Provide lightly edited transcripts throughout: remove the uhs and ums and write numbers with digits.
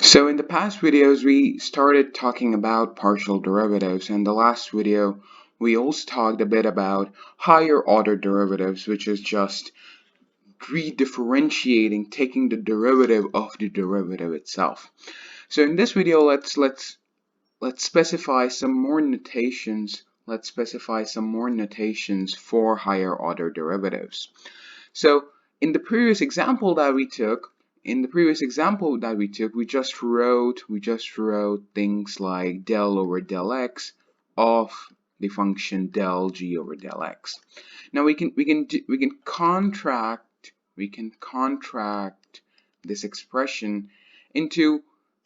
So in the past videos, we started talking about partial derivatives. In the last video, we also talked a bit about higher order derivatives, which is just redifferentiating, taking the derivative of the derivative itself. So in this video, let's specify some more notations. Let's specify some more notations for higher order derivatives. So in the previous example that we took, we just wrote things like del over del x of the function del g over del x. Now we can contract this expression into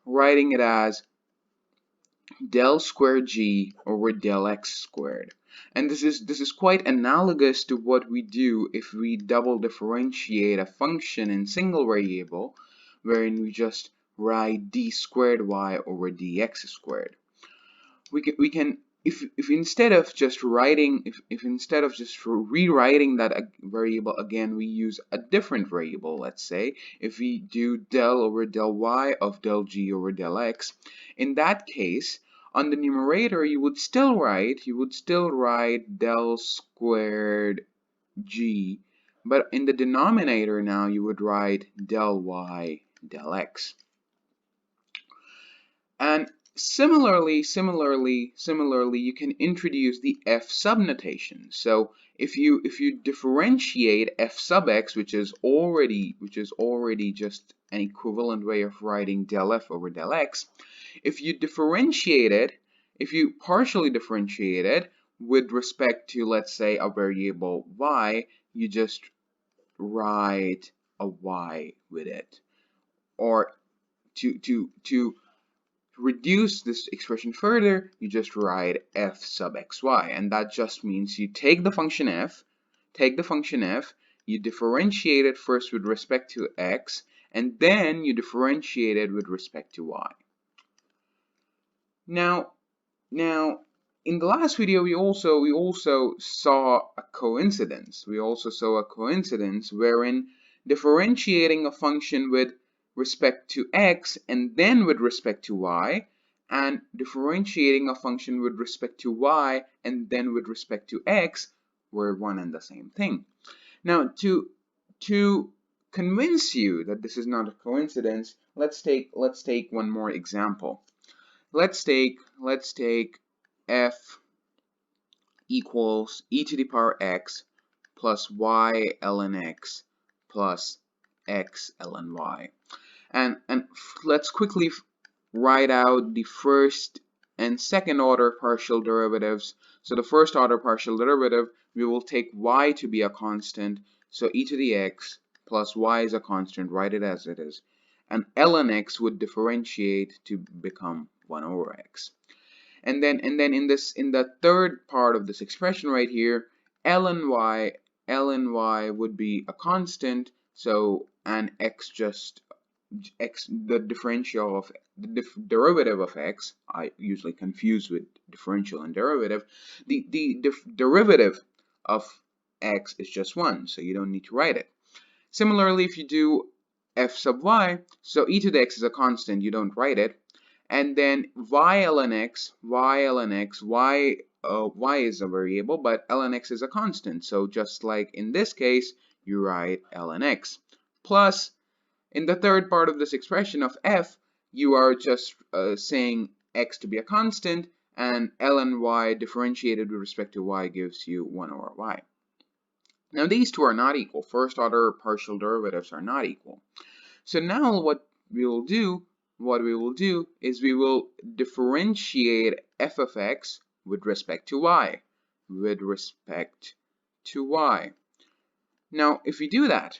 writing it as del squared g over del x squared. And this is quite analogous to what we do if we double differentiate a function in single variable, wherein we just write d squared y over dx squared. We can if instead of just writing if instead of just rewriting that variable again, we use a different variable. Let's say if we do del over del y of del g over del x, in that case on the numerator you would still write del squared g, but in the denominator now you would write del y del x. And similarly, you can introduce the f sub notation. So if you differentiate f sub x, which is already just an equivalent way of writing del f over del x, if you partially differentiate it with respect to, let's say, a variable y, you just write a y with it. Or to reduce this expression further, you just write f sub xy, and that just means you take the function f, you differentiate it first with respect to x, and then you differentiate it with respect to y. Now in the last video we also saw a coincidence. Wherein differentiating a function with respect to x and then with respect to y, and differentiating a function with respect to y and then with respect to x were one and the same thing. Now to convince you that this is not a coincidence, let's take one more example. Let's take f equals e to the power x plus y ln x plus x ln y. And let's quickly write out the first and second order partial derivatives. So the first order partial derivative, we will take y to be a constant, so e to the x plus y is a constant, write it as it is, and ln x would differentiate to become 1 over x. And then in the third part of this expression right here, ln y would be a constant, so and the derivative of x, I usually confuse with differential and derivative, the derivative of x is just 1, so you don't need to write it. Similarly, if you do f sub y, so e to the x is a constant, you don't write it, and then y ln x, y is a variable, but ln x is a constant, so just like in this case, you write ln x, plus in the third part of this expression of f, you are just saying x to be a constant, and ln y differentiated with respect to y gives you 1 over y. Now these two are not equal. First order partial derivatives are not equal. So now what we will do is we will differentiate f of x with respect to y. Now if you do that,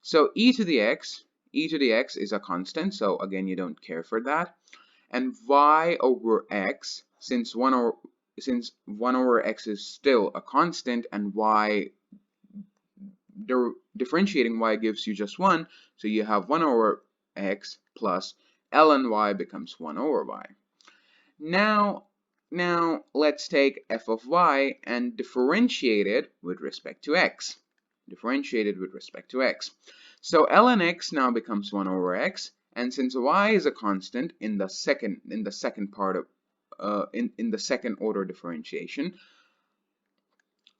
so e to the x is a constant, so again you don't care for that, and y over x, since 1 over x is still a constant, and y differentiating y gives you just 1, so you have 1 over x plus ln y becomes 1 over y. Now let's take f of y and differentiate it with respect to x. So ln x now becomes 1 over x, and since y is a constant in the second part of in the second order differentiation,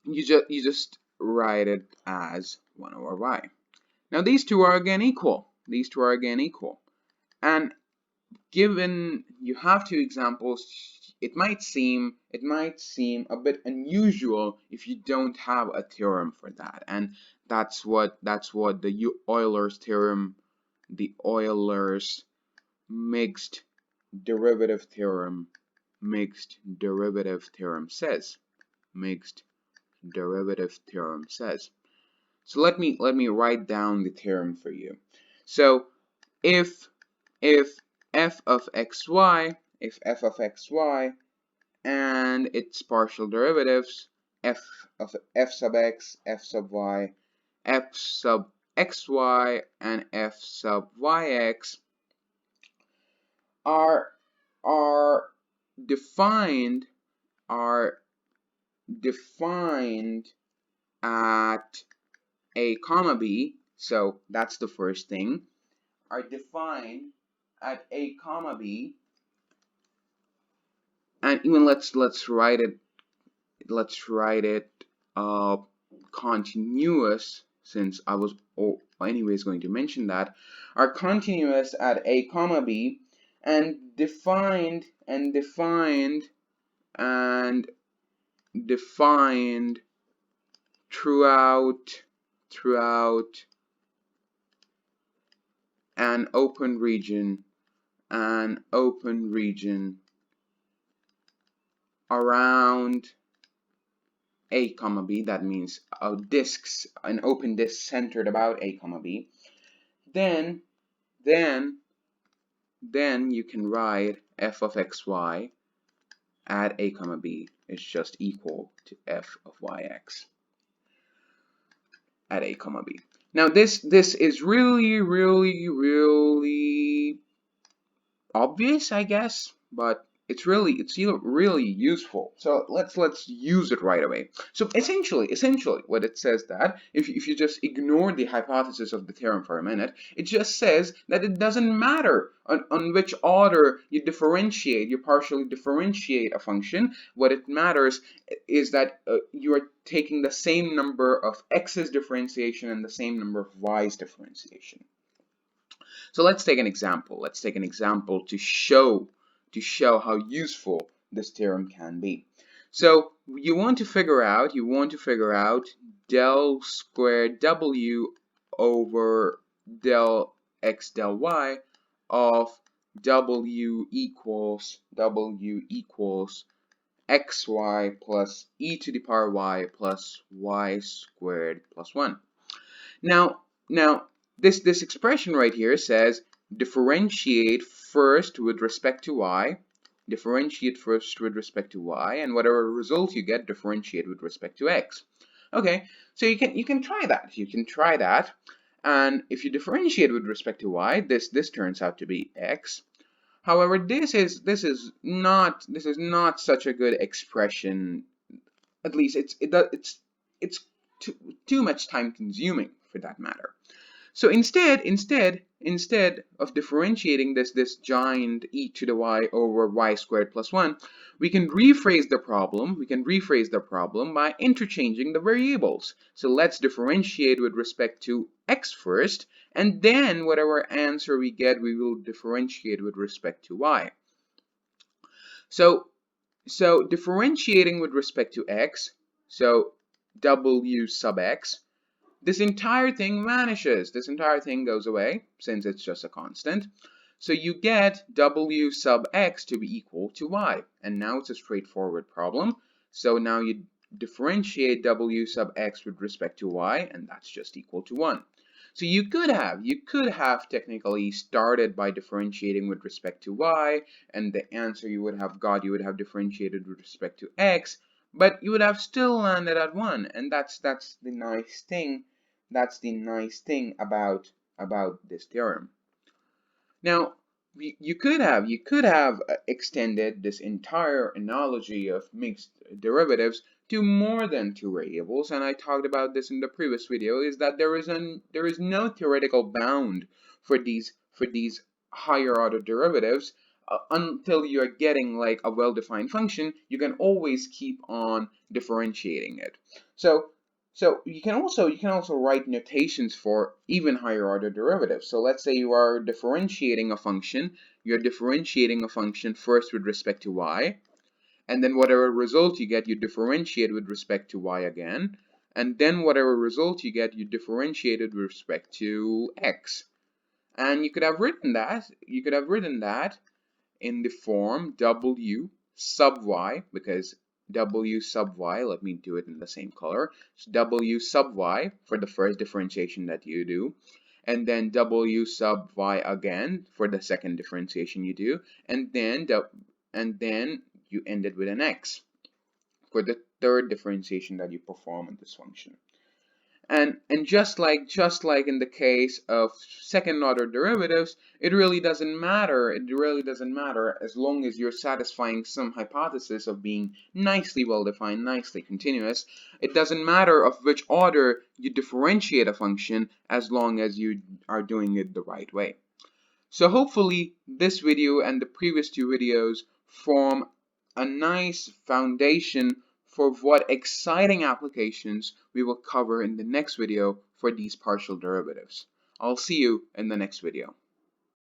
you just write it as 1 over y. Now these two are again equal. These two are again equal. And given you have two examples, it might seem a bit unusual if you don't have a theorem for that. And that's what the Euler's theorem, the Euler's mixed derivative theorem says. Mixed derivative theorem says. So let me write down the theorem for you. So if f of xy and its partial derivatives f sub x, f sub y, f sub xy, and f sub yx are defined at a comma b, so that's the first thing, are defined at a comma b, and even let's write it continuous, since I was anyways going to mention that, are continuous at a comma b and defined throughout an open region around a comma b. That means an open disk centered about a comma b. Then you can write f of xy at a comma b is just equal to f of yx at a comma b. Now this is really obvious, I guess, but it's really useful. So let's use it right away. So essentially what it says, that if you just ignore the hypothesis of the theorem for a minute, it just says that it doesn't matter on which order you partially differentiate a function. What it matters is that you are taking the same number of x's differentiation and the same number of y's differentiation. So let's take an example. Let's take an example to show how useful this theorem can be. So you want to figure out del squared w over del x del y of w equals xy plus e to the power y plus y squared plus 1. Now this expression right here says differentiate first with respect to y, and whatever result you get, differentiate with respect to x. Okay, so you can try that. And if you differentiate with respect to y, this turns out to be x. However, this is not such a good expression. At least it's too much time consuming for that matter. So instead of differentiating this giant e to the y over y squared plus 1, we can rephrase the problem by interchanging the variables. So let's differentiate with respect to x first, and then whatever answer we get, we will differentiate with respect to y. So differentiating with respect to x, so w sub x, this entire thing vanishes. This entire thing goes away since it's just a constant. So you get w sub x to be equal to y. And now it's a straightforward problem. So now you differentiate w sub x with respect to y, and that's just equal to 1. So you could have technically started by differentiating with respect to y, and the answer you would have differentiated with respect to x, but you would have still landed at 1, and that's the nice thing. That's the nice thing about this theorem. Now, you could have extended this entire analogy of mixed derivatives to more than two variables, and I talked about this in the previous video, is that there is no theoretical bound for these higher order derivatives until you're getting like a well-defined function, you can always keep on differentiating it. So you can also write notations for even higher order derivatives. So let's say you are differentiating a function. You're differentiating a function first with respect to y, and then whatever result you get, you differentiate with respect to y again, and then whatever result you get, you differentiate with respect to x. And you could have written that in the form w sub y, because w sub y, let me do it in the same color. So w sub y for the first differentiation that you do, and then w sub y again for the second differentiation you do, and then you end it with an x for the third differentiation that you perform in this function. And just like in the case of second order derivatives, it really doesn't matter. It really doesn't matter as long as you're satisfying some hypothesis of being nicely well defined, nicely continuous. It doesn't matter of which order you differentiate a function as long as you are doing it the right way. So hopefully this video and the previous two videos form a nice foundation for what exciting applications we will cover in the next video for these partial derivatives. I'll see you in the next video.